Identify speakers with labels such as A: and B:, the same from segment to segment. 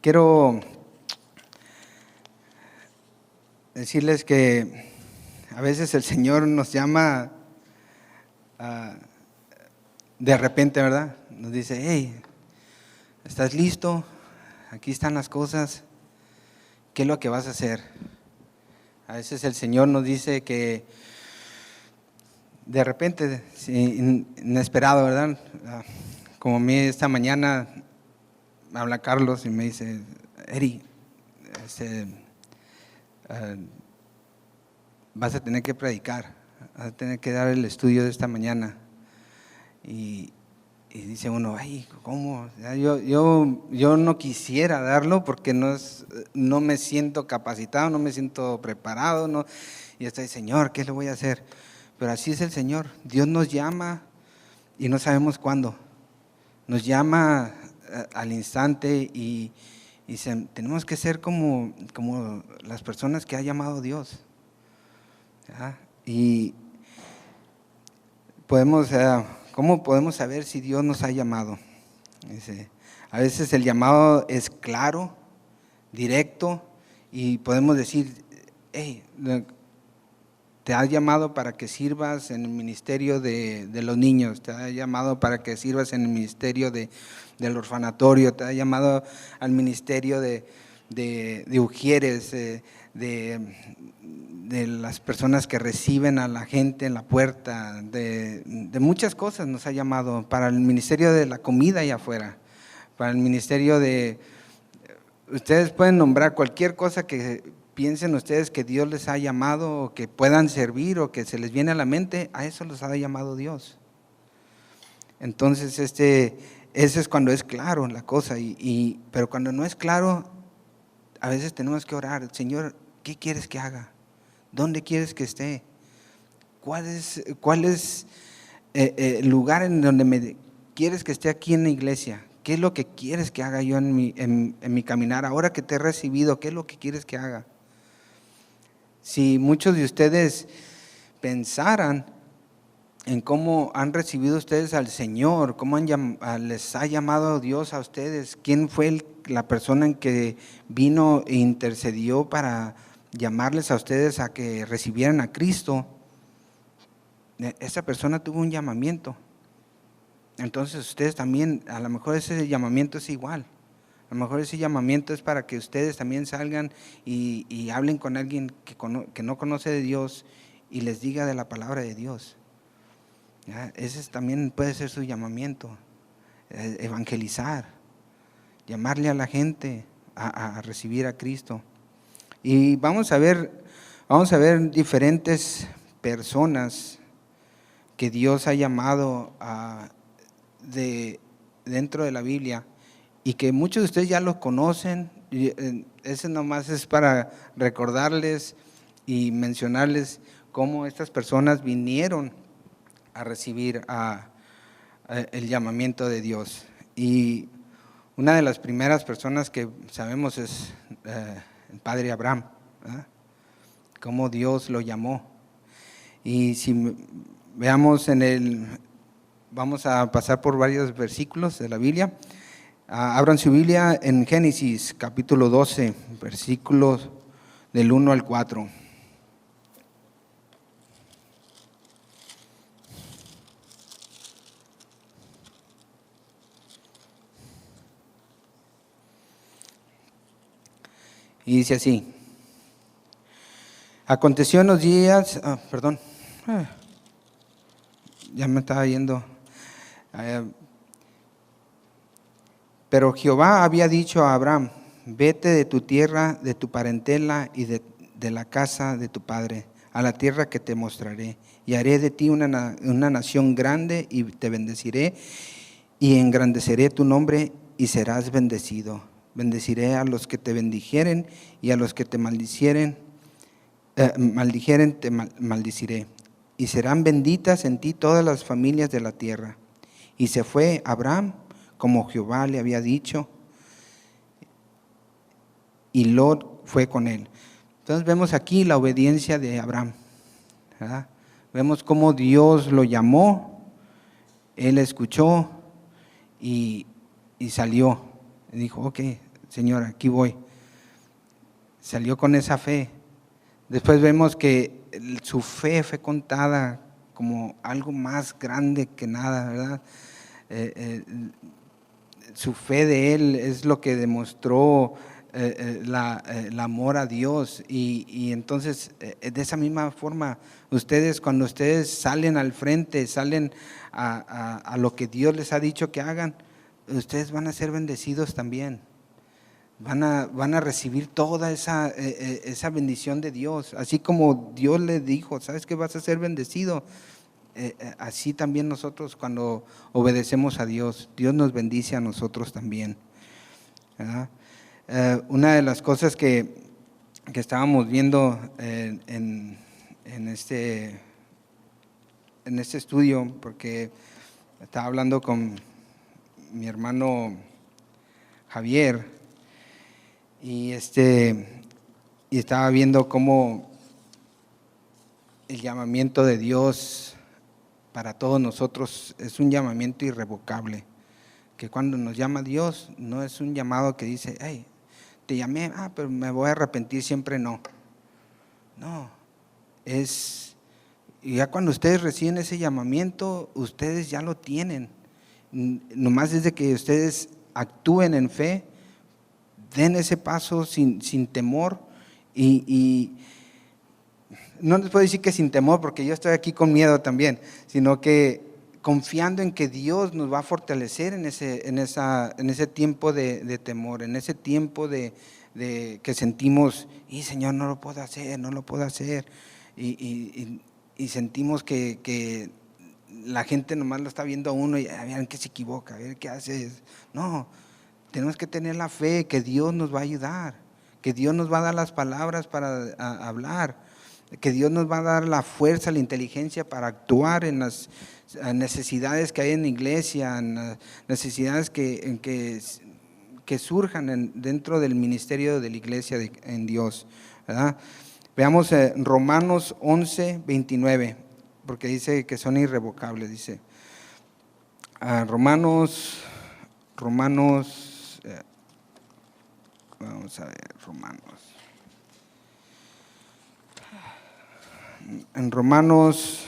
A: Quiero decirles que a veces el Señor nos llama de repente, ¿verdad? Nos dice, hey, ¿estás listo? Aquí están las cosas. ¿Qué es lo que vas a hacer? A veces el Señor nos dice que de repente, inesperado, ¿verdad? Como a mí esta mañana me habla Carlos y me dice, Eri, vas a tener que predicar, vas a tener que dar el estudio de esta mañana. Y dice uno, ay, ¿cómo? Yo no quisiera darlo porque no me siento capacitado, no me siento preparado, no. Y estoy, Señor, ¿qué le voy a hacer? Pero así es el Señor. Dios nos llama y no sabemos cuándo. Nos llama al instante y tenemos que ser como las personas que ha llamado Dios. ¿Ya? Y ¿cómo podemos saber si Dios nos ha llamado? A veces el llamado es claro, directo, y podemos decir, hey, te ha llamado para que sirvas en el ministerio de los niños, te ha llamado para que sirvas en el ministerio del orfanatorio, te ha llamado al ministerio de Ujieres, de las personas que reciben a la gente en la puerta, de muchas cosas nos ha llamado, para el ministerio de la comida allá afuera, para el ministerio ustedes pueden nombrar cualquier cosa que piensen ustedes que Dios les ha llamado, o que puedan servir, o que se les viene a la mente, a eso los ha llamado Dios. Entonces, ese es cuando es claro la cosa, pero cuando no es claro, a veces tenemos que orar, Señor, ¿qué quieres que haga? ¿Dónde quieres que esté? ¿Cuál es el lugar en donde me quieres que esté aquí en la iglesia? ¿Qué es lo que quieres que haga yo en mi caminar? Ahora que te he recibido, ¿qué es lo que quieres que haga? Si muchos de ustedes pensaran en cómo han recibido ustedes al Señor, cómo les ha llamado Dios a ustedes, quién fue la persona en que vino e intercedió para llamarles a ustedes a que recibieran a Cristo, esa persona tuvo un llamamiento. Entonces ustedes también, a lo mejor ese llamamiento es igual. A lo mejor ese llamamiento es para que ustedes también salgan y hablen con alguien que no conoce de Dios y les diga de la palabra de Dios. ¿Ya? Ese también puede ser su llamamiento, evangelizar, llamarle a la gente a recibir a Cristo. Y vamos a ver diferentes personas que Dios ha llamado dentro de la Biblia, y que muchos de ustedes ya los conocen. Ese nomás es para recordarles y mencionarles cómo estas personas vinieron a recibir el llamamiento de Dios. Y una de las primeras personas que sabemos es el padre Abraham, ¿verdad? Cómo Dios lo llamó. Y si veamos vamos a pasar por varios versículos de la Biblia. Abran su Biblia en Génesis capítulo 12, versículos del 1 al 4. Y dice así: aconteció en los días, ya me estaba yendo. Pero Jehová había dicho a Abraham: vete de tu tierra, de tu parentela y de la casa de tu padre, a la tierra que te mostraré, y haré de ti una nación grande, y te bendeciré y engrandeceré tu nombre, y serás bendecido. Bendeciré a los que te bendijeren, y a los que te maldijeren te maldiciré, y serán benditas en ti todas las familias de la tierra. Y se fue Abraham como Jehová le había dicho, y Lot fue con él. Entonces vemos aquí la obediencia de Abraham, ¿verdad? Vemos cómo Dios lo llamó, él escuchó y salió. Y dijo, ok, Señor, aquí voy. Salió con esa fe. Después vemos que su fe fue contada como algo más grande que nada, ¿verdad? Su fe de él es lo que demostró el amor a Dios y entonces de esa misma forma ustedes, cuando ustedes salen al frente, salen a lo que Dios les ha dicho que hagan, ustedes van a ser bendecidos también. Van a recibir toda esa bendición de Dios, así como Dios les dijo, ¿sabes que vas a ser bendecido? Así también nosotros cuando obedecemos a Dios, Dios nos bendice a nosotros también, ¿verdad? Una de las cosas que estábamos viendo en este estudio, porque estaba hablando con mi hermano Javier y estaba viendo cómo el llamamiento de Dios para todos nosotros es un llamamiento irrevocable, que cuando nos llama Dios no es un llamado que dice, hey, te llamé, pero me voy a arrepentir siempre, no, y ya cuando ustedes reciben ese llamamiento, ustedes ya lo tienen, nomás es de que ustedes actúen en fe, den ese paso sin temor y no les puedo decir que sin temor, porque yo estoy aquí con miedo también, sino que confiando en que Dios nos va a fortalecer en ese tiempo de temor, en ese tiempo de que sentimos, Señor, no lo puedo hacer, y sentimos que la gente nomás lo está viendo a uno y a ver en qué se equivoca, a ver qué hace. No, tenemos que tener la fe que Dios nos va a ayudar, que Dios nos va a dar las palabras para hablar, que Dios nos va a dar la fuerza, la inteligencia para actuar en las necesidades que hay en la iglesia, en las necesidades que surjan dentro del ministerio de la iglesia en Dios, ¿verdad? Veamos Romanos 11, 29, porque dice que son irrevocables, dice. Romanos, vamos a ver, en Romanos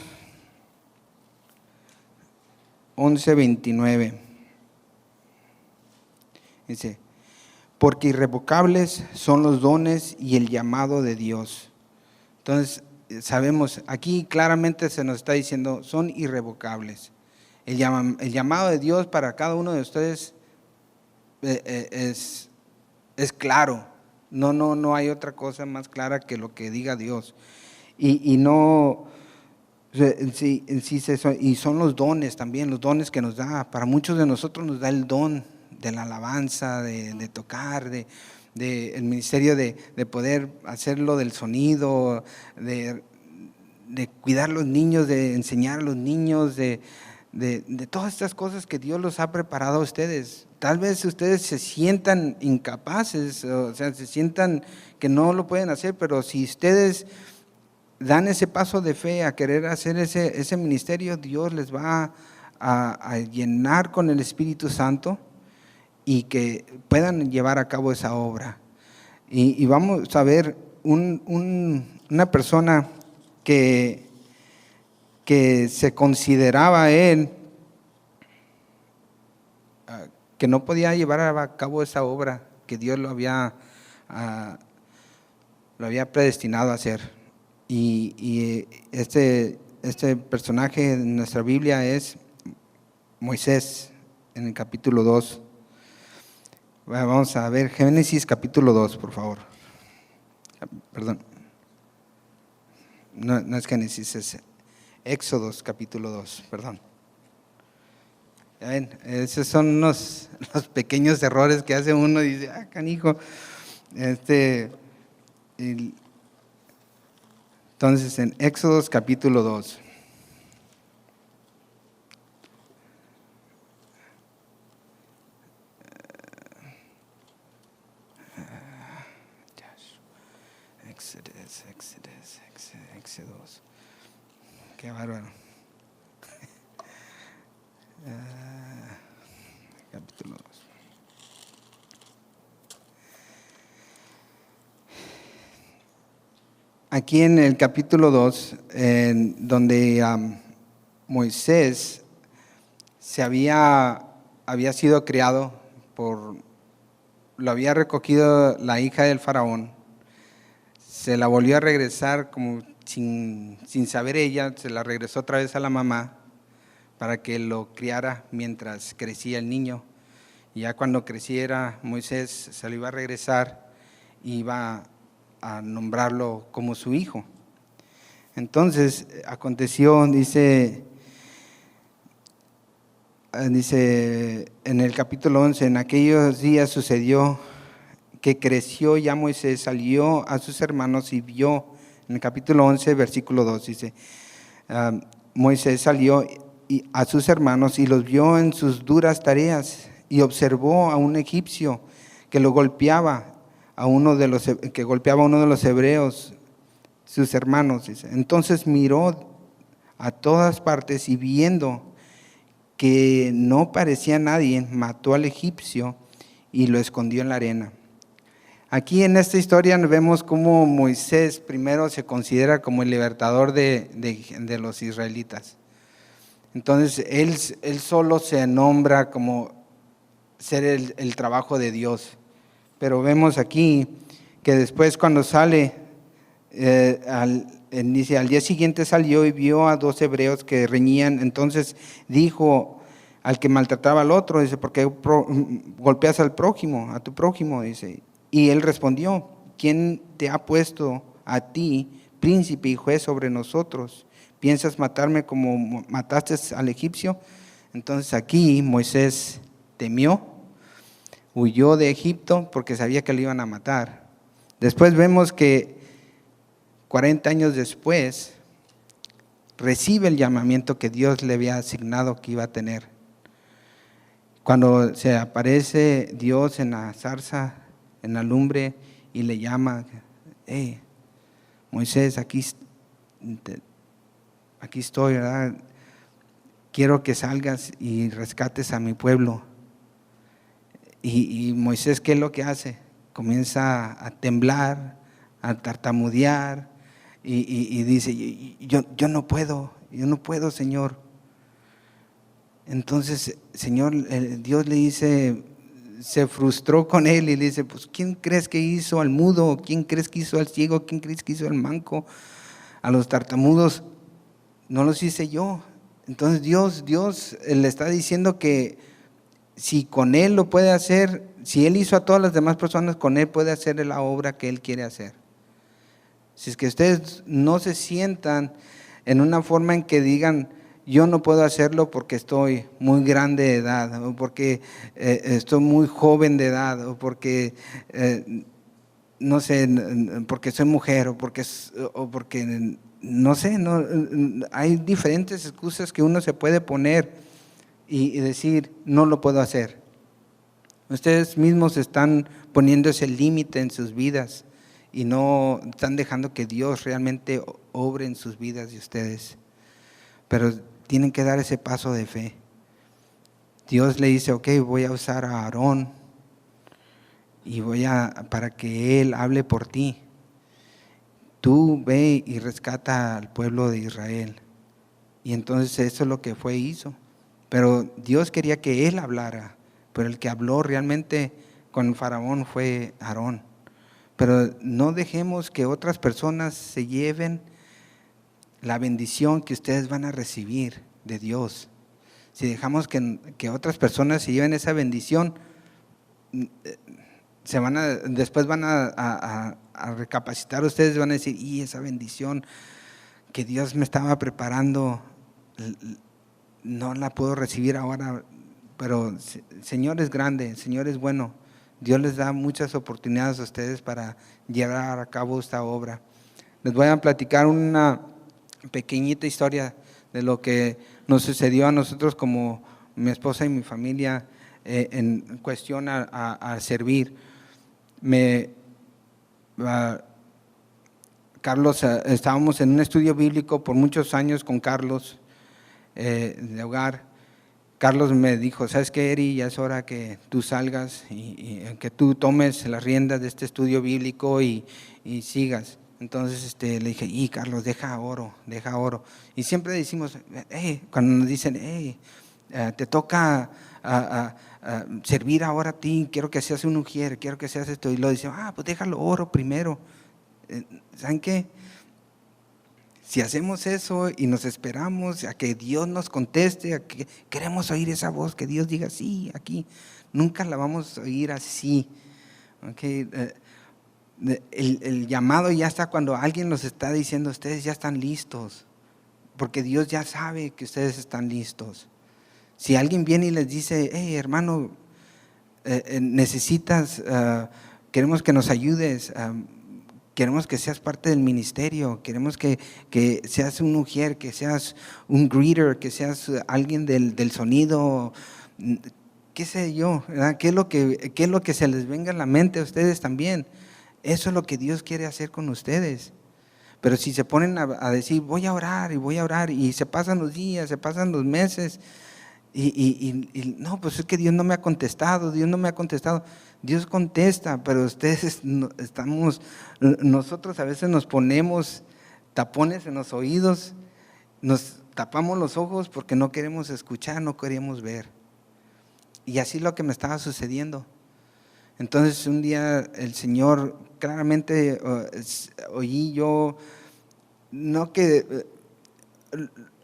A: 11, 29, dice, porque irrevocables son los dones y el llamado de Dios. Entonces, sabemos, aquí claramente se nos está diciendo, son irrevocables. El llamado de Dios para cada uno de ustedes es claro. No hay otra cosa más clara que lo que diga Dios. Y no, sí, y son los dones también, los dones que nos da. Para muchos de nosotros nos da el don de la alabanza, de tocar, el ministerio de poder hacerlo del sonido, de cuidar a los niños, de enseñar a los niños, de todas estas cosas que Dios los ha preparado a ustedes. Tal vez ustedes se sientan incapaces, o sea, se sientan que no lo pueden hacer, pero si ustedes dan ese paso de fe a querer hacer ese ministerio, Dios les va a llenar con el Espíritu Santo y que puedan llevar a cabo esa obra. Y vamos a ver una persona que se consideraba él que no podía llevar a cabo esa obra que Dios lo había predestinado a hacer. Y este personaje en nuestra Biblia es Moisés, en el capítulo 2. Vamos a ver Génesis capítulo 2, por favor. Perdón. No es Génesis, es Éxodos capítulo 2, perdón. ¿Ven? Esos son los pequeños errores que hace uno y dice, canijo. Entonces, en Éxodos capítulo 2. Éxodos. Qué bárbaro. Capítulo 2. aquí en el capítulo 2, donde Moisés había sido criado lo había recogido la hija del faraón, se la volvió a regresar como sin saber ella, se la regresó otra vez a la mamá para que lo criara mientras crecía el niño. Y ya cuando creciera Moisés se lo iba a regresar y iba a nombrarlo como su hijo. Entonces aconteció, dice en el capítulo 11, en aquellos días sucedió que creció ya Moisés, salió a sus hermanos y vio, en el capítulo 11, versículo 2, dice, Moisés salió a sus hermanos y los vio en sus duras tareas y observó a un egipcio que golpeaba a uno de los hebreos, sus hermanos. Dice. Entonces miró a todas partes y viendo que no parecía nadie, mató al egipcio y lo escondió en la arena. Aquí en esta historia vemos cómo Moisés primero se considera como el libertador de los israelitas. Entonces él solo se nombra como ser el trabajo de Dios. Pero vemos aquí que después cuando sale, dice, al día siguiente salió y vio a 2 hebreos que reñían. Entonces dijo al que maltrataba al otro, dice, ¿por qué golpeas al prójimo, a tu prójimo? Dice, y él respondió, ¿quién te ha puesto a ti príncipe y juez sobre nosotros? ¿Piensas matarme como mataste al egipcio? Entonces aquí Moisés temió, huyó de Egipto porque sabía que lo iban a matar. Después vemos que 40 años después recibe el llamamiento que Dios le había asignado que iba a tener. Cuando se aparece Dios en la zarza, en la lumbre, y le llama, Moisés, aquí estoy, ¿verdad? Quiero que salgas y rescates a mi pueblo. Y Moisés, ¿qué es lo que hace? Comienza a temblar, a tartamudear y dice, yo no puedo, Señor. Entonces, Señor, Dios le dice, se frustró con él y le dice, pues ¿quién crees que hizo al mudo? ¿Quién crees que hizo al ciego? ¿Quién crees que hizo al manco? A los tartamudos no los hice yo. Entonces Dios le está diciendo que si con él lo puede hacer, si él hizo a todas las demás personas, con él puede hacer la obra que él quiere hacer. Si es que ustedes no se sientan en una forma en que digan, yo no puedo hacerlo porque estoy muy grande de edad, o porque estoy muy joven de edad, o porque no sé, porque soy mujer, o porque no sé, hay diferentes excusas que uno se puede poner y decir, no lo puedo hacer. Ustedes mismos están poniendo ese límite en sus vidas y no están dejando que Dios realmente obre en sus vidas de ustedes. Pero tienen que dar ese paso de fe. Dios le dice, ok, voy a usar a Aarón y para que él hable por ti. Tú ve y rescata al pueblo de Israel. Y entonces eso es lo que hizo. Pero Dios quería que él hablara, pero el que habló realmente con Faraón fue Aarón. Pero no dejemos que otras personas se lleven la bendición que ustedes van a recibir de Dios. Si dejamos que otras personas se lleven esa bendición, después van a recapacitar ustedes, van a decir, y esa bendición que Dios me estaba preparando, no la puedo recibir ahora, pero Señor es grande, Señor es bueno. Dios les da muchas oportunidades a ustedes para llevar a cabo esta obra. Les voy a platicar una pequeñita historia de lo que nos sucedió a nosotros como mi esposa y mi familia en cuestión a servir. Carlos, estábamos en un estudio bíblico por muchos años con Carlos de hogar. Carlos me dijo, ¿sabes qué, Eri? Ya es hora que tú salgas y que tú tomes las riendas de este estudio bíblico y sigas. Entonces le dije, Carlos, deja oro. Y siempre decimos, cuando nos dicen, te toca servir ahora a ti, quiero que seas un ujier, quiero que seas esto. Y lo dicen, pues déjalo oro primero. ¿Saben qué? Si hacemos eso y nos esperamos a que Dios nos conteste, a que queremos oír esa voz, que Dios diga sí, aquí, nunca la vamos a oír así. Okay. El llamado ya está cuando alguien nos está diciendo, ustedes ya están listos, porque Dios ya sabe que ustedes están listos. Si alguien viene y les dice, hermano, necesitas, queremos que nos ayudes, queremos que seas parte del ministerio, queremos que seas un ujier, que seas un greeter, que seas alguien del sonido, qué sé yo, ¿verdad? ¿Qué es lo que se les venga a la mente a ustedes también? Eso es lo que Dios quiere hacer con ustedes. Pero si se ponen a decir, voy a orar, y se pasan los días, se pasan los meses, y no, pues es que Dios no me ha contestado. Dios contesta, pero ustedes nosotros a veces nos ponemos tapones en los oídos, nos tapamos los ojos porque no queremos escuchar, no queremos ver. Y así es lo que me estaba sucediendo. Entonces un día el Señor claramente oí yo, no que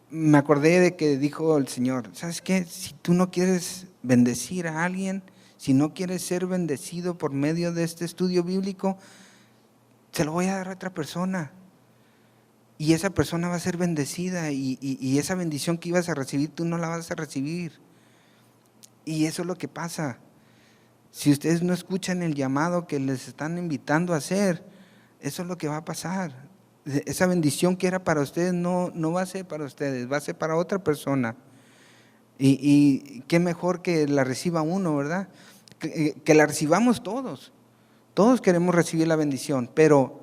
A: me acordé de que dijo el Señor, ¿sabes qué? Si tú no quieres bendecir a alguien, si no quieres ser bendecido por medio de este estudio bíblico, se lo voy a dar a otra persona. Y esa persona va a ser bendecida y esa bendición que ibas a recibir, tú no la vas a recibir. Y eso es lo que pasa. Si ustedes no escuchan el llamado que les están invitando a hacer, eso es lo que va a pasar. Esa bendición que era para ustedes no va a ser para ustedes, va a ser para otra persona. Y qué mejor que la reciba uno, ¿verdad? Que la recibamos todos. Todos queremos recibir la bendición, pero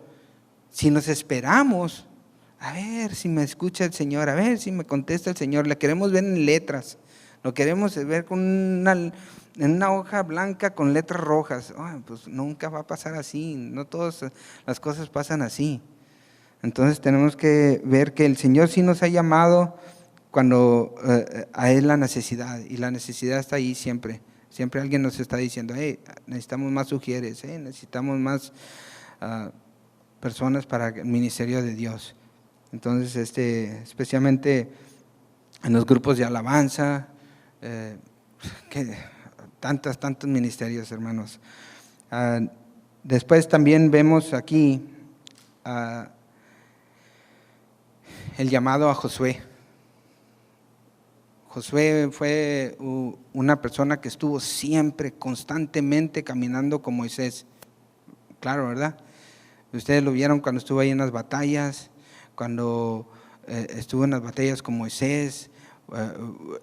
A: si nos esperamos, a ver si me escucha el Señor, a ver si me contesta el Señor, le queremos ver en letras, lo queremos ver en una hoja blanca con letras rojas. Pues nunca va a pasar así, no todas las cosas pasan así. Entonces tenemos que ver que el Señor sí nos ha llamado cuando a Él la necesidad, y la necesidad está ahí siempre. Siempre alguien nos está diciendo, necesitamos más ujieres, necesitamos más personas para el ministerio de Dios. Entonces, especialmente en los grupos de alabanza, tantos ministerios, hermanos. Después también vemos aquí el llamado a Josué. Josué fue una persona que estuvo siempre, constantemente caminando con Moisés. Claro, ¿verdad? Ustedes lo vieron cuando estuvo ahí en las batallas, cuando estuvo en las batallas con Moisés,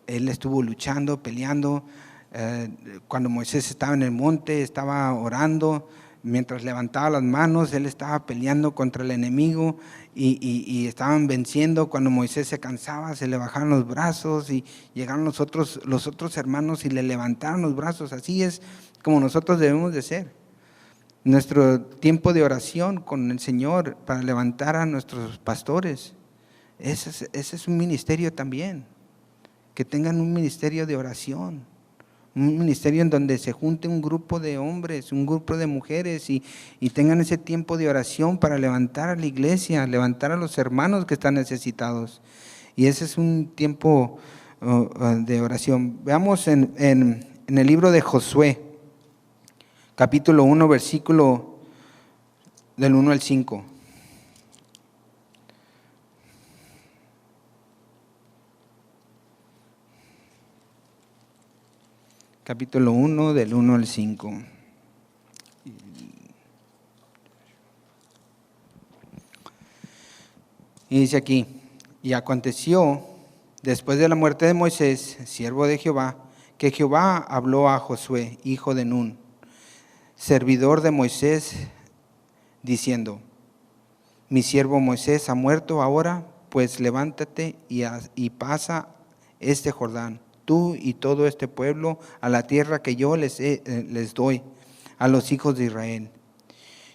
A: él estuvo luchando, peleando. Cuando Moisés estaba en el monte, estaba orando, mientras levantaba las manos, él estaba peleando contra el enemigo y estaban venciendo. Cuando Moisés se cansaba, se le bajaban los brazos y llegaron los otros hermanos y le levantaron los brazos. Así es como nosotros debemos de ser. Nuestro tiempo de oración con el Señor para levantar a nuestros pastores, ese es un ministerio también. Que tengan un ministerio de oración, un ministerio en donde se junte un grupo de hombres, un grupo de mujeres y tengan ese tiempo de oración para levantar a la iglesia, levantar a los hermanos que están necesitados. Y ese es un tiempo de oración. Veamos en el libro de Josué, capítulo 1, versículo del 1 al 5. Capítulo 1, del 1 al 5. Y dice aquí, y aconteció, después de la muerte de Moisés, siervo de Jehová, que Jehová habló a Josué, hijo de Nun, servidor de Moisés, diciendo, mi siervo Moisés ha muerto ahora, pues levántate y pasa este Jordán, tú y todo este pueblo, a la tierra que yo les doy, a los hijos de Israel.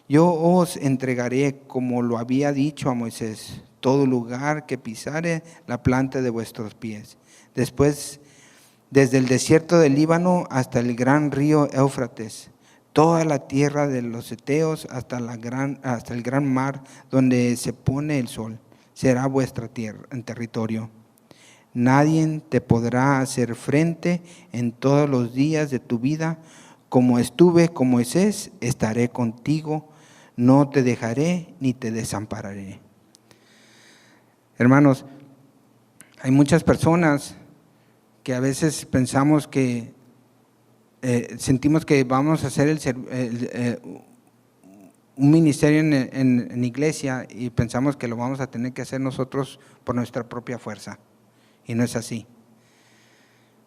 A: Yo os entregaré, como lo había dicho a Moisés, todo lugar que pisare la planta de vuestros pies. Después, desde el desierto del Líbano hasta el gran río Éufrates, toda la tierra de los heteos hasta el gran mar donde se pone el sol, será vuestra tierra, en territorio. Nadie te podrá hacer frente en todos los días de tu vida. Como estuve con Moisés, estaré contigo, no te dejaré ni te desampararé. Hermanos, hay muchas personas que a veces pensamos que sentimos que vamos a hacer un ministerio en iglesia y pensamos que lo vamos a tener que hacer nosotros por nuestra propia fuerza. Y no es así.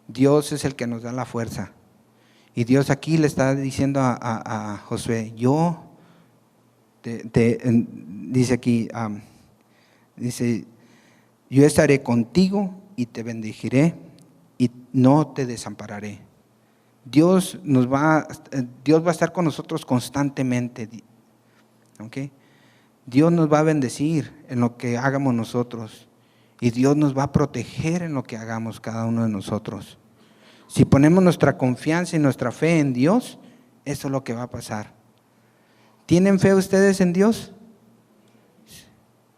A: Dios es el que nos da la fuerza. Y Dios aquí le está diciendo a Josué, dice aquí, dice, yo estaré contigo y te bendeciré y no te desampararé. Dios va a estar con nosotros constantemente. ¿Okay? Dios nos va a bendecir en lo que hagamos nosotros. Y Dios nos va a proteger en lo que hagamos cada uno de nosotros. Si ponemos nuestra confianza y nuestra fe en Dios, eso es lo que va a pasar. ¿Tienen fe ustedes en Dios?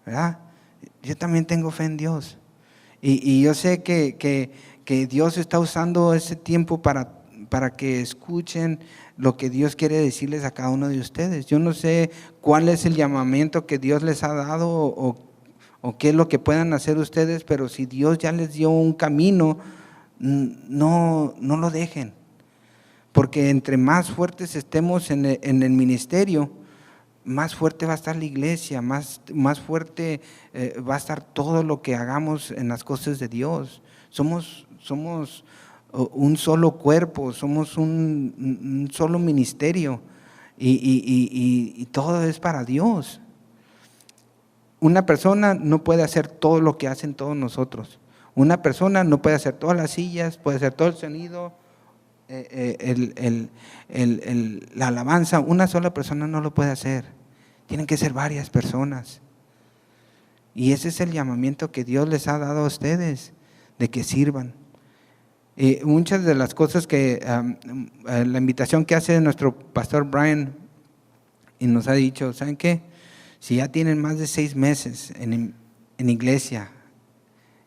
A: ¿Verdad? Yo también tengo fe en Dios. Y yo sé que Dios está usando ese tiempo para que escuchen lo que Dios quiere decirles a cada uno de ustedes. Yo no sé cuál es el llamamiento que Dios les ha dado o qué es lo que puedan hacer ustedes, pero si Dios ya les dio un camino, no lo dejen, porque entre más fuertes estemos en el ministerio, más fuerte va a estar la iglesia, más fuerte va a estar todo lo que hagamos en las cosas de Dios. Somos un solo cuerpo, somos un solo ministerio y todo es para Dios. Una persona no puede hacer todo lo que hacen todos nosotros. Una persona no puede hacer todas las sillas, puede hacer todo el sonido, la alabanza. Una sola persona no lo puede hacer. Tienen que ser varias personas. Y ese es el llamamiento que Dios les ha dado a ustedes, de que sirvan. Muchas de las cosas que, la invitación que hace nuestro pastor Brian, y nos ha dicho, ¿saben qué? Si ya tienen más de 6 meses en iglesia,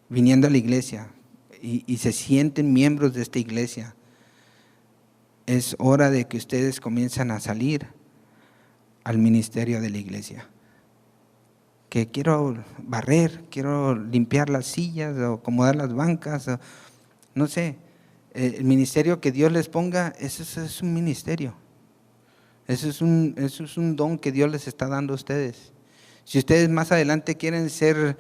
A: viniendo a la iglesia, y se sienten miembros de esta iglesia, es hora de que ustedes comiencen a salir al ministerio de la iglesia. Que quiero barrer, quiero limpiar las sillas, o acomodar las bancas, no sé, el ministerio que Dios les ponga, eso es un ministerio. Eso es un don que Dios les está dando a ustedes. Si ustedes más adelante quieren ser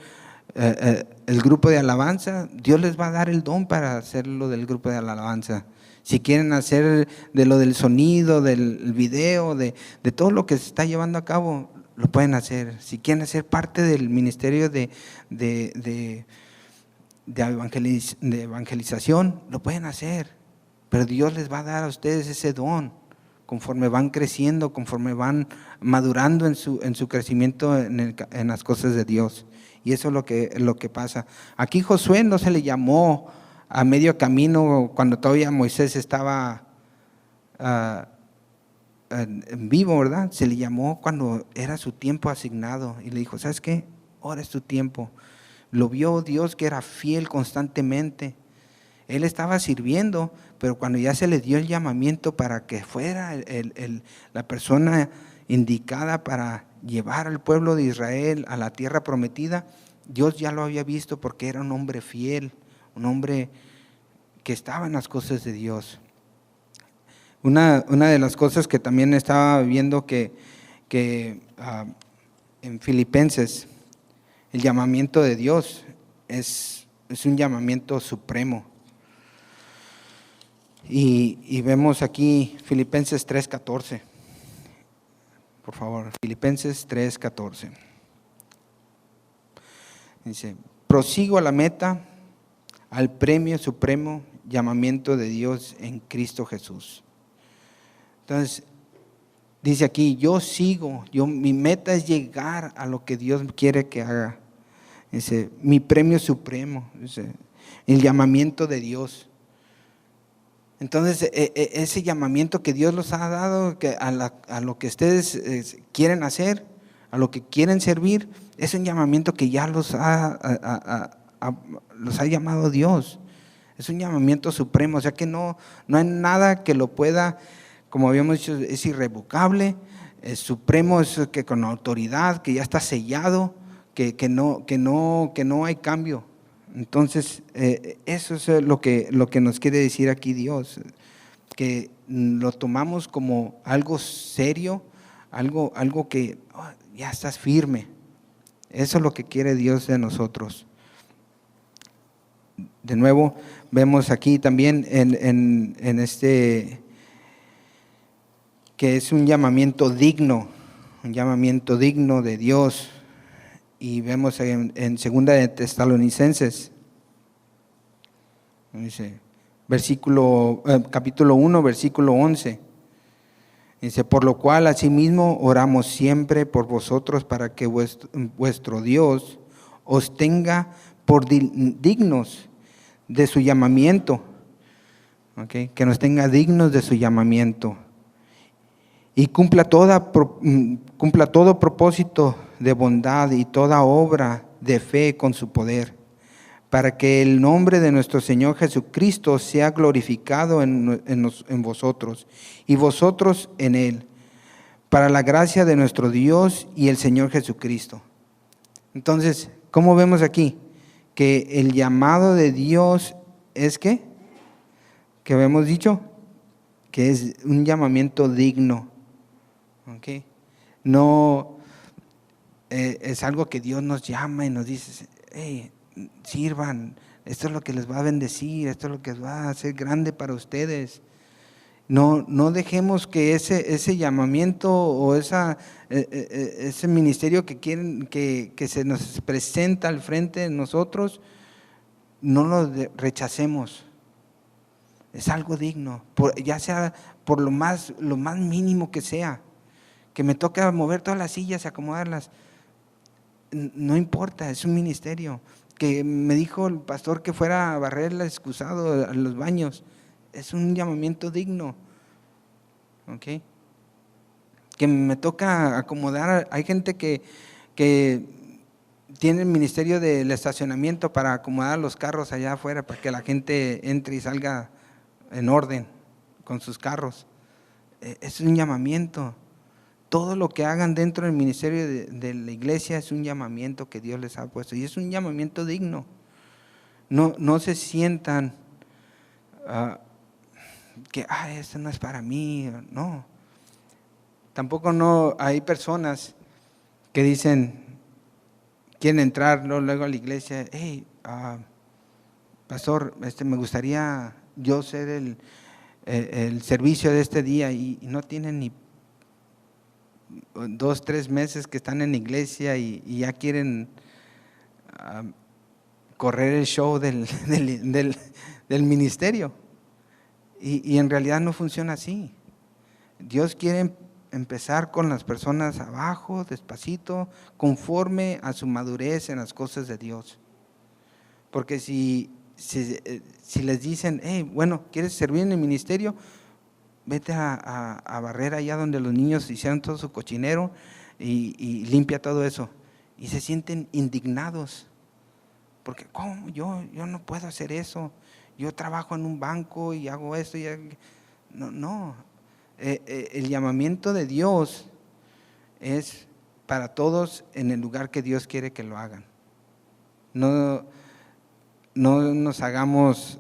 A: el grupo de alabanza, Dios les va a dar el don para hacer lo del grupo de alabanza. Si quieren hacer de lo del sonido, del video, de todo lo que se está llevando a cabo, lo pueden hacer. Si quieren ser parte del ministerio de evangelización, lo pueden hacer. Pero Dios les va a dar a ustedes ese don conforme van creciendo, conforme van madurando en su crecimiento en las cosas de Dios. Y eso es lo que pasa. Aquí Josué no se le llamó a medio camino cuando todavía Moisés estaba en vivo, ¿verdad? Se le llamó cuando era su tiempo asignado y le dijo, ¿sabes qué? Ahora es tu tiempo. Lo vio Dios que era fiel constantemente. Él estaba sirviendo, pero cuando ya se le dio el llamamiento para que fuera la persona indicada para llevar al pueblo de Israel a la tierra prometida, Dios ya lo había visto porque era un hombre fiel, un hombre que estaba en las cosas de Dios. Una de las cosas que también estaba viendo que en Filipenses, el llamamiento de Dios es un llamamiento supremo. Y vemos aquí Filipenses 3:14. Por favor, Filipenses 3:14. Dice, prosigo a la meta, al premio supremo llamamiento de Dios en Cristo Jesús. Entonces, Dice aquí, yo sigo, mi meta es llegar a lo que Dios quiere que haga. Dice, mi premio supremo, dice, el llamamiento de Dios. Entonces, ese llamamiento que Dios los ha dado, a lo que ustedes quieren hacer, a lo que quieren servir, es un llamamiento que ya los ha llamado Dios. Es un llamamiento supremo, o sea que no hay nada que lo pueda, como habíamos dicho, es irrevocable, es supremo, es que con autoridad, que ya está sellado, que no hay cambio. Entonces, eso es lo que nos quiere decir aquí Dios, que lo tomamos como algo serio, algo que ya estás firme. Eso es lo que quiere Dios de nosotros. De nuevo, vemos aquí también en este, que es un llamamiento digno de Dios. Y vemos en segunda de Tesalonicenses, dice, capítulo 1, versículo 11. Dice, por lo cual asimismo oramos siempre por vosotros para que vuestro Dios os tenga por dignos de su llamamiento, ¿okay? Que nos tenga dignos de su llamamiento y cumpla todo propósito de bondad y toda obra de fe con su poder, para que el nombre de nuestro Señor Jesucristo sea glorificado en vosotros y vosotros en Él, para la gracia de nuestro Dios y el Señor Jesucristo. Entonces, ¿cómo vemos aquí? Que el llamado de Dios es ¿qué? Que habíamos dicho, que es un llamamiento digno. ¿Okay? No es algo que Dios nos llama y nos dice, hey, sirvan, esto es lo que les va a bendecir, esto es lo que va a hacer grande para ustedes. No dejemos que ese llamamiento o ese ministerio que quieren que se nos presenta al frente de nosotros, no lo rechacemos. Es algo digno, ya sea por lo más mínimo que sea, que me toca mover todas las sillas y acomodarlas. No importa, es un ministerio. Que me dijo el pastor que fuera a barrer el excusado a los baños, es un llamamiento digno. ¿Okay? Que me toca acomodar, hay gente que tiene el ministerio del estacionamiento para acomodar los carros allá afuera, para que la gente entre y salga en orden con sus carros. Es un llamamiento. Todo lo que hagan dentro del ministerio de la iglesia es un llamamiento que Dios les ha puesto y es un llamamiento digno. No se sientan que esto no es para mí, no. Tampoco no hay personas que dicen, quieren entrar luego a la iglesia, hey, pastor, me gustaría yo ser el servicio de este día y no tienen ni 2, 3 meses que están en la iglesia y ya quieren correr el show del ministerio. Y en realidad no funciona así. Dios quiere empezar con las personas abajo, despacito, conforme a su madurez en las cosas de Dios. Porque si les dicen, hey, bueno, ¿quieres servir en el ministerio? Vete a barrer allá donde los niños hicieron todo su cochinero y limpia todo eso. Y se sienten indignados. Porque, ¿cómo? Yo no puedo hacer eso. Yo trabajo en un banco y hago esto. No. El llamamiento de Dios es para todos en el lugar que Dios quiere que lo hagan. No nos hagamos...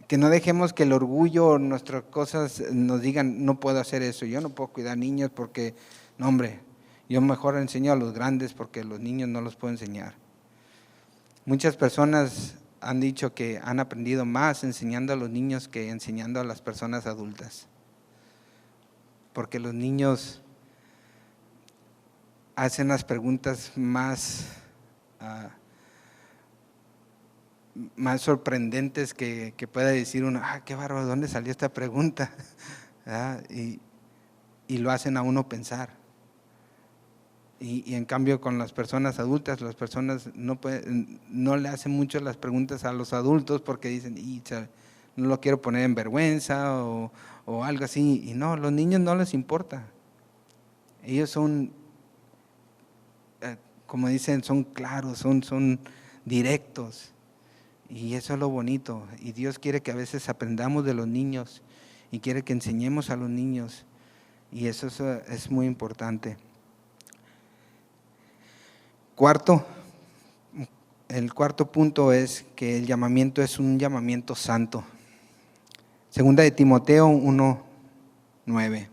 A: que no dejemos que el orgullo o nuestras cosas nos digan, no puedo hacer eso, yo no puedo cuidar niños porque, no hombre, yo mejor enseño a los grandes porque los niños no los puedo enseñar. Muchas personas han dicho que han aprendido más enseñando a los niños que enseñando a las personas adultas, porque los niños hacen las preguntas más sorprendentes que pueda decir uno, qué bárbaro, ¿dónde salió esta pregunta? y lo hacen a uno pensar. Y en cambio con las personas adultas, las personas no le hacen mucho las preguntas a los adultos porque dicen, no lo quiero poner en vergüenza o algo así. Y no, los niños no les importa. Ellos son, como dicen, son claros, son directos. Y eso es lo bonito. Y Dios quiere que a veces aprendamos de los niños y quiere que enseñemos a los niños. Y eso es muy importante. El cuarto punto es que el llamamiento es un llamamiento santo. Segunda de Timoteo 1:9.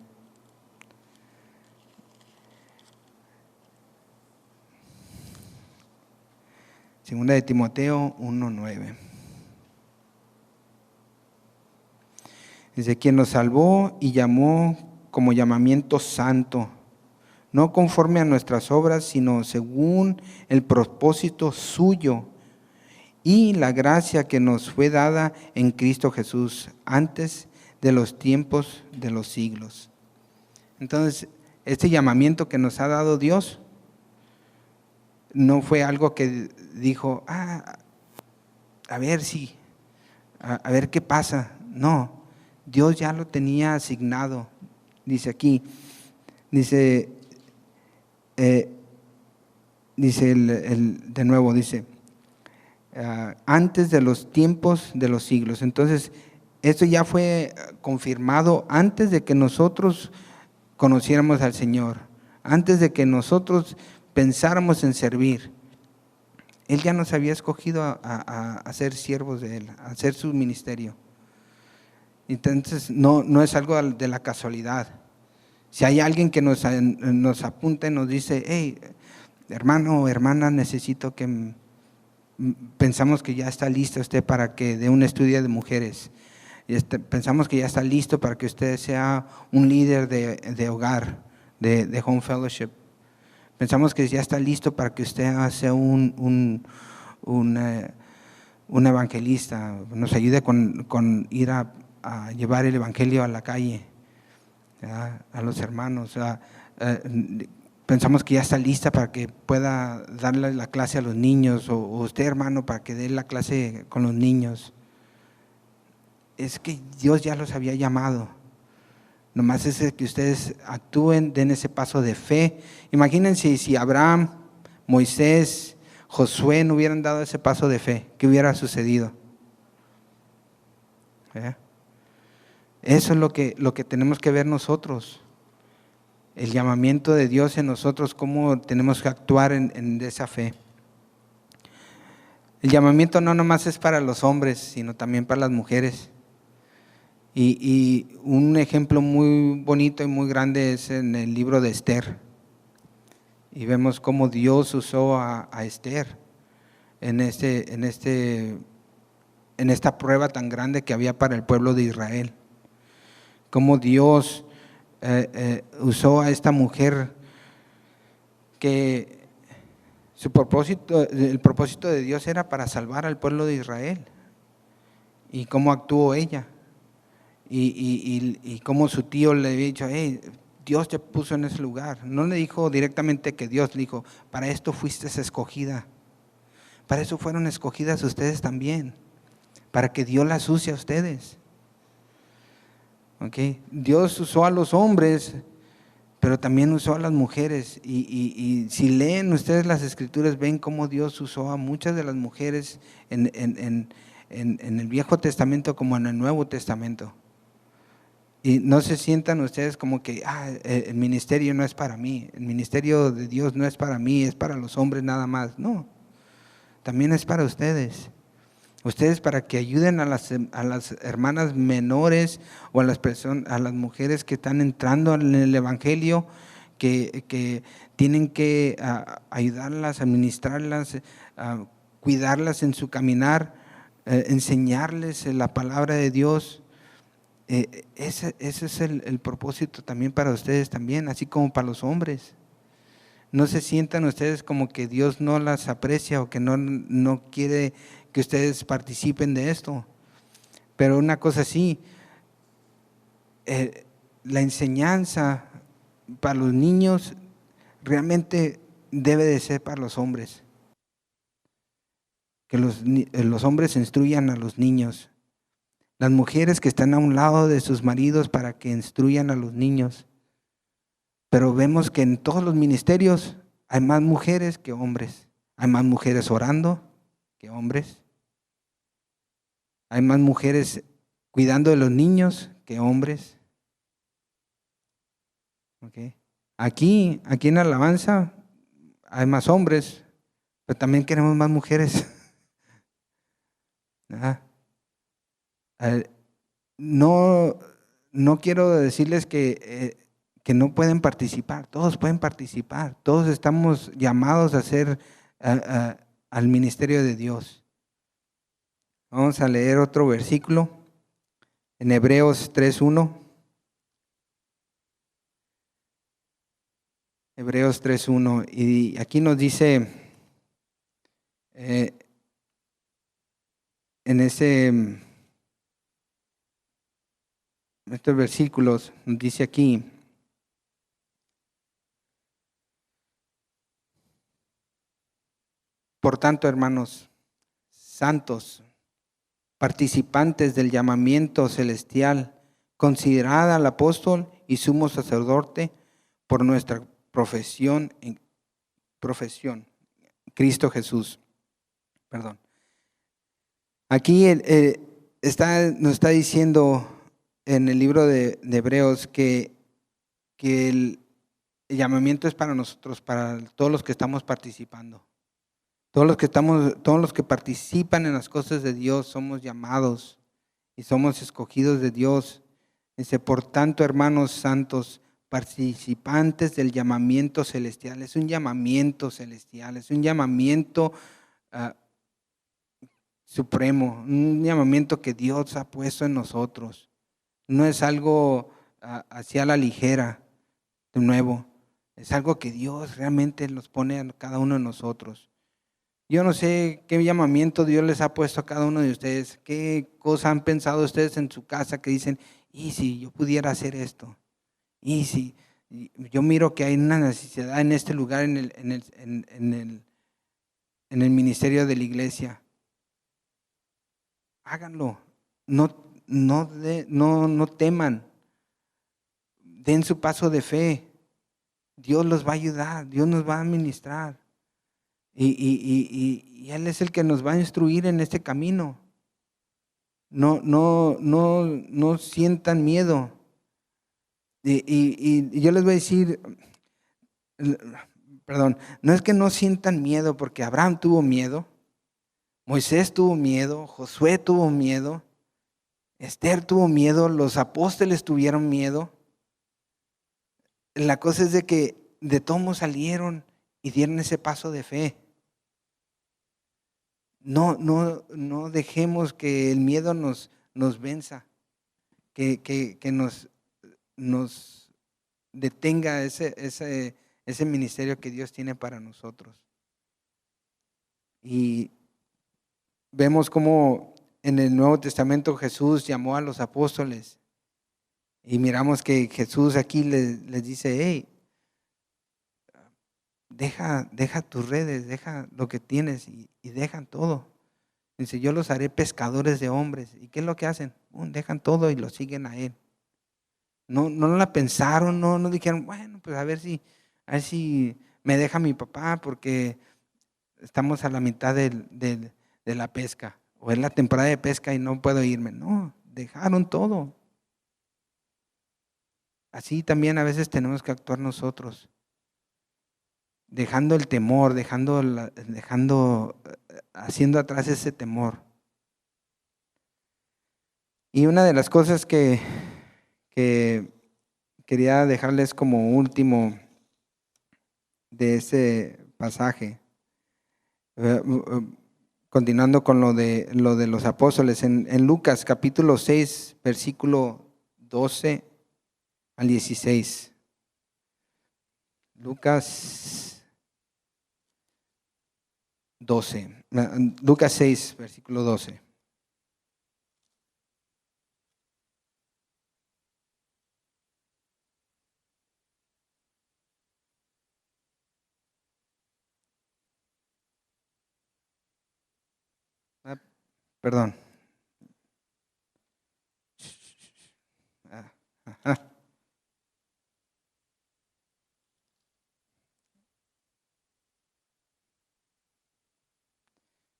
A: Segunda de Timoteo 1:9. Dice, quien nos salvó y llamó como llamamiento santo, no conforme a nuestras obras, sino según el propósito suyo y la gracia que nos fue dada en Cristo Jesús antes de los tiempos de los siglos. Entonces, este llamamiento que nos ha dado Dios no fue algo que dijo, a ver qué pasa. No, Dios ya lo tenía asignado. Dice aquí, dice de nuevo, dice, antes de los tiempos de los siglos. Entonces, esto ya fue confirmado antes de que nosotros conociéramos al Señor, antes de que nosotros pensáramos en servir. Él ya nos había escogido a ser siervos de Él, a hacer su ministerio. Entonces, no es algo de la casualidad. Si hay alguien que nos apunta y nos dice, hey, hermano o hermana, necesito que pensamos que ya está listo usted para que dé un estudio de mujeres. Pensamos que ya está listo para que usted sea un líder de hogar, de home fellowship. Pensamos que ya está listo para que usted sea un evangelista, nos ayude con ir a llevar el evangelio a la calle, a los hermanos. Pensamos que ya está lista para que pueda darle la clase a los niños, o usted, hermano, para que dé la clase con los niños. Es que Dios ya los había llamado. Nomás es que ustedes actúen, den ese paso de fe. Imagínense si Abraham, Moisés, Josué no hubieran dado ese paso de fe, ¿qué hubiera sucedido? Eso es lo que tenemos que ver nosotros. El llamamiento de Dios en nosotros, cómo tenemos que actuar en esa fe. El llamamiento no nomás es para los hombres, sino también para las mujeres. Y un ejemplo muy bonito y muy grande es en el libro de Esther. Y vemos cómo Dios usó a Esther en esta prueba tan grande que había para el pueblo de Israel. Cómo Dios usó a esta mujer que el propósito de Dios era para salvar al pueblo de Israel. Y cómo actuó ella. Y cómo su tío le había dicho, hey, Dios te puso en ese lugar. No le dijo directamente que Dios, le dijo, para esto fuiste escogida. Para eso fueron escogidas ustedes también. Para que Dios las use a ustedes. Okay. Dios usó a los hombres, pero también usó a las mujeres. Y si leen ustedes las escrituras, ven cómo Dios usó a muchas de las mujeres en el Viejo Testamento como en el Nuevo Testamento. Y no se sientan ustedes como que el ministerio no es para mí, el ministerio de Dios no es para mí, es para los hombres nada más. No, también es para ustedes. Ustedes para que ayuden a las hermanas menores o a las mujeres que están entrando en el evangelio, que tienen que ayudarlas, administrarlas, cuidarlas en su caminar, enseñarles la palabra de Dios. Ese es el propósito también para ustedes también, así como para los hombres. No se sientan ustedes como que Dios no las aprecia o que no quiere que ustedes participen de esto. Pero una cosa sí, la enseñanza para los niños realmente debe de ser para los hombres. Que los hombres instruyan a los niños. Las mujeres que están a un lado de sus maridos para que instruyan a los niños. Pero vemos que en todos los ministerios hay más mujeres que hombres. Hay más mujeres orando que hombres. Hay más mujeres cuidando de los niños que hombres. Okay. Aquí en Alabanza hay más hombres, pero también queremos más mujeres. No, no quiero decirles que no pueden participar. Todos pueden participar. Todos estamos llamados a ser al ministerio de Dios. Vamos a leer otro versículo en Hebreos 3:1. Hebreos 3:1. Y aquí nos dice, en estos versículos, nos dice aquí, por tanto, hermanos santos, participantes del llamamiento celestial, considerad al apóstol y sumo sacerdote por nuestra profesión, Cristo Jesús. Perdón. Aquí nos está diciendo en el libro de Hebreos que el llamamiento es para nosotros, para todos los que estamos participando. Todos los que participan en las cosas de Dios somos llamados y somos escogidos de Dios. Dice, por tanto, hermanos santos, participantes del llamamiento celestial. Es un llamamiento celestial, es un llamamiento supremo, un llamamiento que Dios ha puesto en nosotros. No es algo hacia la ligera, de nuevo. Es algo que Dios realmente nos pone a cada uno de nosotros. Yo no sé qué llamamiento Dios les ha puesto a cada uno de ustedes, qué cosa han pensado ustedes en su casa que dicen, y si yo pudiera hacer esto, y si yo miro que hay una necesidad en este lugar, en el ministerio de la iglesia. Háganlo, no teman, den su paso de fe. Dios los va a ayudar, Dios nos va a administrar. Y Él es el que nos va a instruir en este camino. No sientan miedo. Y yo les voy a decir, perdón, no es que no sientan miedo, porque Abraham tuvo miedo, Moisés tuvo miedo, Josué tuvo miedo, Esther tuvo miedo, los apóstoles tuvieron miedo. La cosa es de que de todos salieron y dieron ese paso de fe. No dejemos que el miedo nos venza, que nos detenga ese ministerio que Dios tiene para nosotros. Y vemos cómo en el Nuevo Testamento Jesús llamó a los apóstoles y miramos que Jesús aquí les dice, hey, deja tus redes, deja lo que tienes y dejan todo. Dice, yo los haré pescadores de hombres. ¿Y qué es lo que hacen? Dejan todo y lo siguen a Él. No la pensaron, no dijeron, bueno, pues a ver si me deja mi papá porque estamos a la mitad de la pesca o es la temporada de pesca y no puedo irme. No, dejaron todo. Así también a veces tenemos que actuar nosotros, dejando el temor, haciendo atrás ese temor. Y una de las cosas que quería dejarles como último de ese pasaje, continuando con lo de los apóstoles, en Lucas capítulo 6, versículo 12 al 16. Lucas 6, versículo 12. Perdón. Ajá.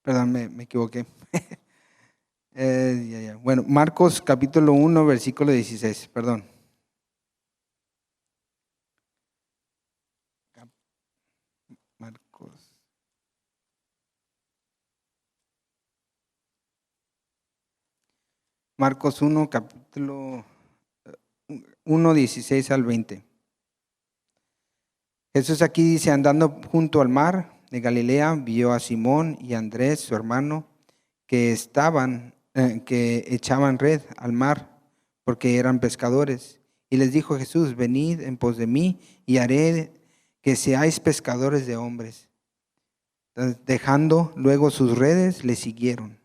A: Perdón, me equivoqué. Ya. Bueno, Marcos capítulo 1, versículo 16, perdón. Marcos. Marcos 1, capítulo 1, 16 al 20. Jesús aquí dice, andando junto al mar de Galilea, vio a Simón y a Andrés, su hermano, que que echaban red al mar, porque eran pescadores. Y les dijo Jesús, venid en pos de mí, y haré que seáis pescadores de hombres. Entonces, dejando luego sus redes, le siguieron.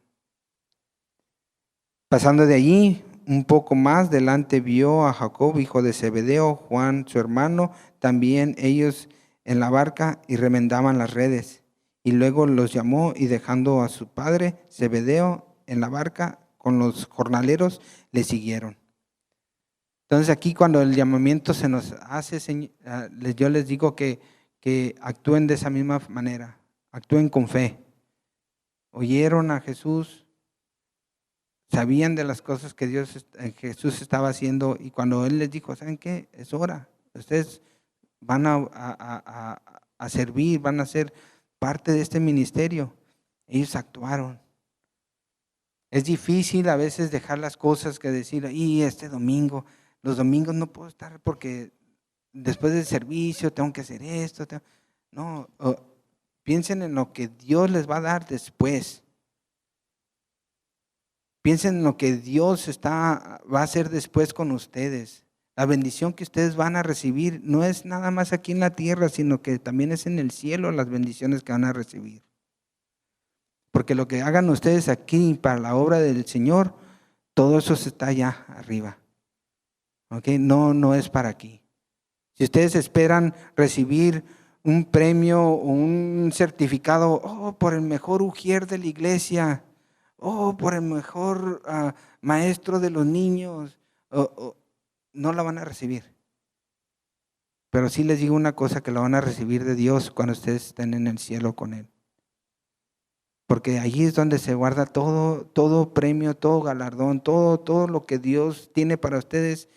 A: Pasando de allí, un poco más delante vio a Jacob, hijo de Zebedeo, Juan, su hermano, también ellos en la barca y remendaban las redes. Y luego los llamó y dejando a su padre Zebedeo en la barca con los jornaleros, le siguieron. Entonces aquí cuando el llamamiento se nos hace, yo les digo que actúen de esa misma manera, actúen con fe. Oyeron a Jesús, sabían de las cosas que Jesús estaba haciendo, y cuando Él les dijo, ¿saben qué? Es hora, ustedes van a servir, van a ser parte de este ministerio. Ellos actuaron. Es difícil a veces dejar las cosas que decir, y este domingo, los domingos no puedo estar porque después del servicio tengo que hacer esto. No, piensen en lo que Dios les va a dar después. Piensen en lo que Dios va a hacer después con ustedes. La bendición que ustedes van a recibir no es nada más aquí en la tierra, sino que también es en el cielo las bendiciones que van a recibir. Porque lo que hagan ustedes aquí para la obra del Señor, todo eso está allá arriba. ¿Okay? No es para aquí. Si ustedes esperan recibir un premio o un certificado, por el mejor ujier de la iglesia, por el mejor maestro de los niños, no la van a recibir. Pero sí les digo una cosa, que la van a recibir de Dios cuando ustedes estén en el cielo con Él. Porque allí es donde se guarda todo premio, todo galardón, todo lo que Dios tiene para ustedes,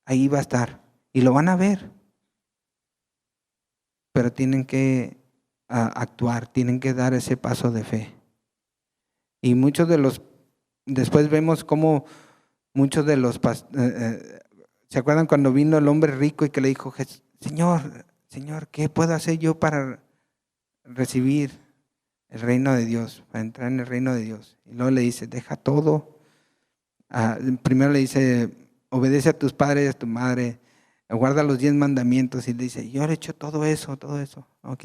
A: ahí va a estar. Y lo van a ver. Pero tienen que actuar, tienen que dar ese paso de fe. Y después vemos cómo muchos de los, ¿se acuerdan cuando vino el hombre rico y que le dijo, Señor, ¿qué puedo hacer yo para recibir el reino de Dios, para entrar en el reino de Dios? Y luego le dice, deja todo. Primero le dice, obedece a tus padres y a tu madre, guarda los 10 mandamientos, y le dice, yo le he hecho todo eso. Ok,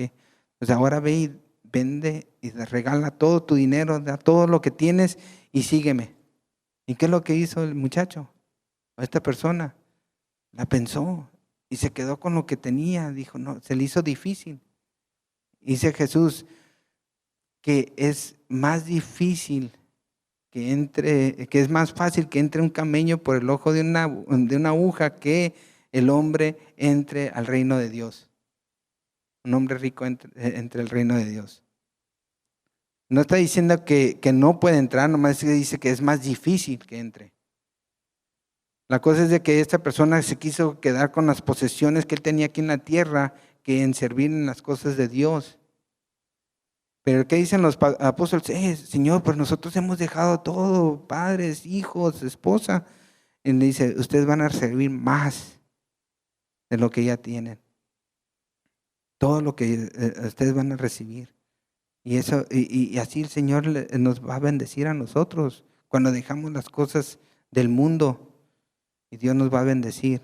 A: pues ahora ve y vende y regala todo tu dinero, da todo lo que tienes y sígueme. ¿Y qué es lo que hizo el muchacho? Esta persona la pensó y se quedó con lo que tenía. Dijo, no, se le hizo difícil. Dice Jesús que es más difícil que es más fácil que entre un camello por el ojo de una aguja que el hombre entre al reino de Dios. Un hombre rico entre el reino de Dios. No está diciendo que no puede entrar, nomás dice que es más difícil que entre. La cosa es de que esta persona se quiso quedar con las posesiones que él tenía aquí en la tierra, que en servir en las cosas de Dios. Pero ¿qué dicen los apóstoles? Señor, pues nosotros hemos dejado todo, padres, hijos, esposa. Y le dice, ustedes van a servir más de lo que ya tienen. Todo lo que ustedes van a recibir. Y eso, y así el Señor nos va a bendecir a nosotros cuando dejamos las cosas del mundo, y Dios nos va a bendecir.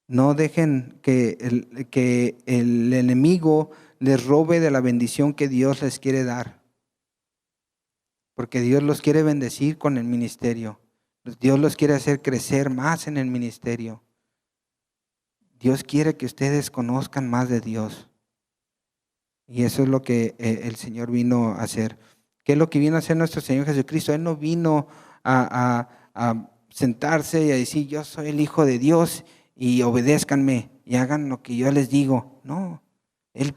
A: No dejen que el enemigo les robe de la bendición que Dios les quiere dar. Porque Dios los quiere bendecir con el ministerio. Dios los quiere hacer crecer más en el ministerio. Dios quiere que ustedes conozcan más de Dios. Y eso es lo que el Señor vino a hacer. ¿Qué es lo que vino a hacer nuestro Señor Jesucristo? Él no vino a sentarse y a decir, yo soy el Hijo de Dios y obedézcanme y hagan lo que yo les digo. No, Él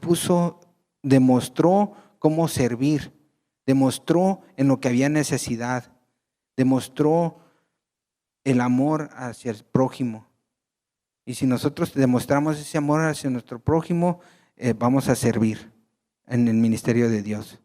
A: demostró cómo servir, demostró en lo que había necesidad, demostró el amor hacia el prójimo. Y si nosotros demostramos ese amor hacia nuestro prójimo, vamos a servir en el ministerio de Dios.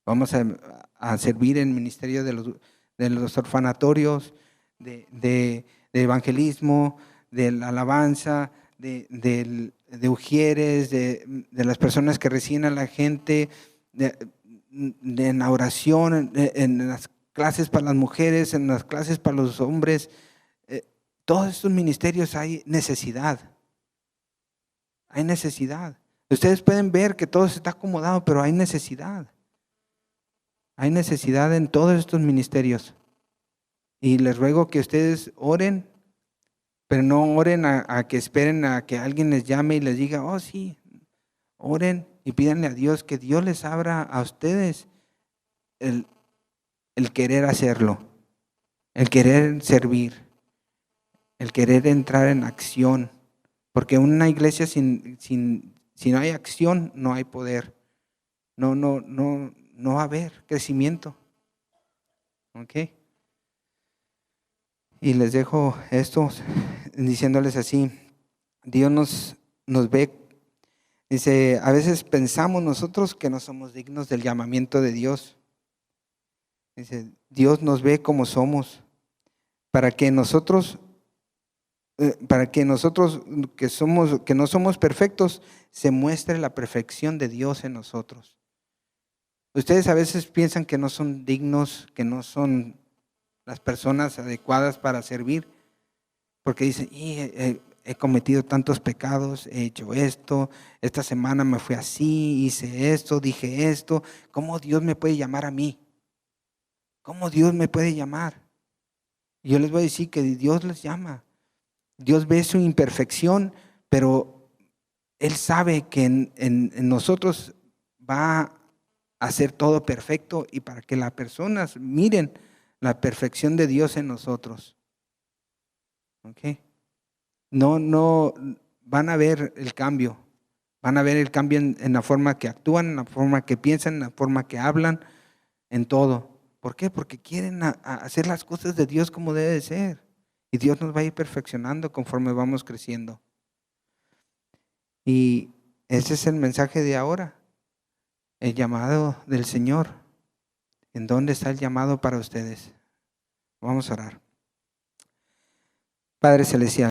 A: Vamos a servir en el ministerio de los orfanatorios, de evangelismo, de la alabanza, de ujieres, de las personas que reciben a la gente, en la oración, en las clases para las mujeres, en las clases para los hombres. Todos estos ministerios hay necesidad. Hay necesidad. Ustedes pueden ver que todo se está acomodado, pero hay necesidad. Hay necesidad en todos estos ministerios. Y les ruego que ustedes oren, pero no oren a que esperen a que alguien les llame y les diga, oh sí, oren y pídanle a Dios que Dios les abra a ustedes el querer hacerlo, el querer servir, el querer entrar en acción. Porque una iglesia si no hay acción, no hay poder. No va a haber crecimiento. ¿Ok? Y les dejo esto diciéndoles así. Dios nos ve. Dice, a veces pensamos nosotros que no somos dignos del llamamiento de Dios. Dice, Dios nos ve como somos, para que nosotros que no somos perfectos, se muestre la perfección de Dios en nosotros. Ustedes a veces piensan que no son dignos, que no son las personas adecuadas para servir, porque dicen, he cometido tantos pecados, he hecho esto, esta semana me fui así, hice esto, dije esto. ¿Cómo Dios me puede llamar a mí? ¿Cómo Dios me puede llamar? Y yo les voy a decir que Dios les llama. Dios ve su imperfección, pero Él sabe que en nosotros va a hacer todo perfecto y para que las personas miren la perfección de Dios en nosotros. ¿Ok? No van a ver el cambio. Van a ver el cambio en la forma que actúan, en la forma que piensan, en la forma que hablan, en todo. ¿Por qué? Porque quieren hacer las cosas de Dios como debe de ser. Y Dios nos va a ir perfeccionando conforme vamos creciendo. Y ese es el mensaje de ahora. El llamado del Señor. ¿En dónde está el llamado para ustedes? Vamos a orar. Padre Celestial.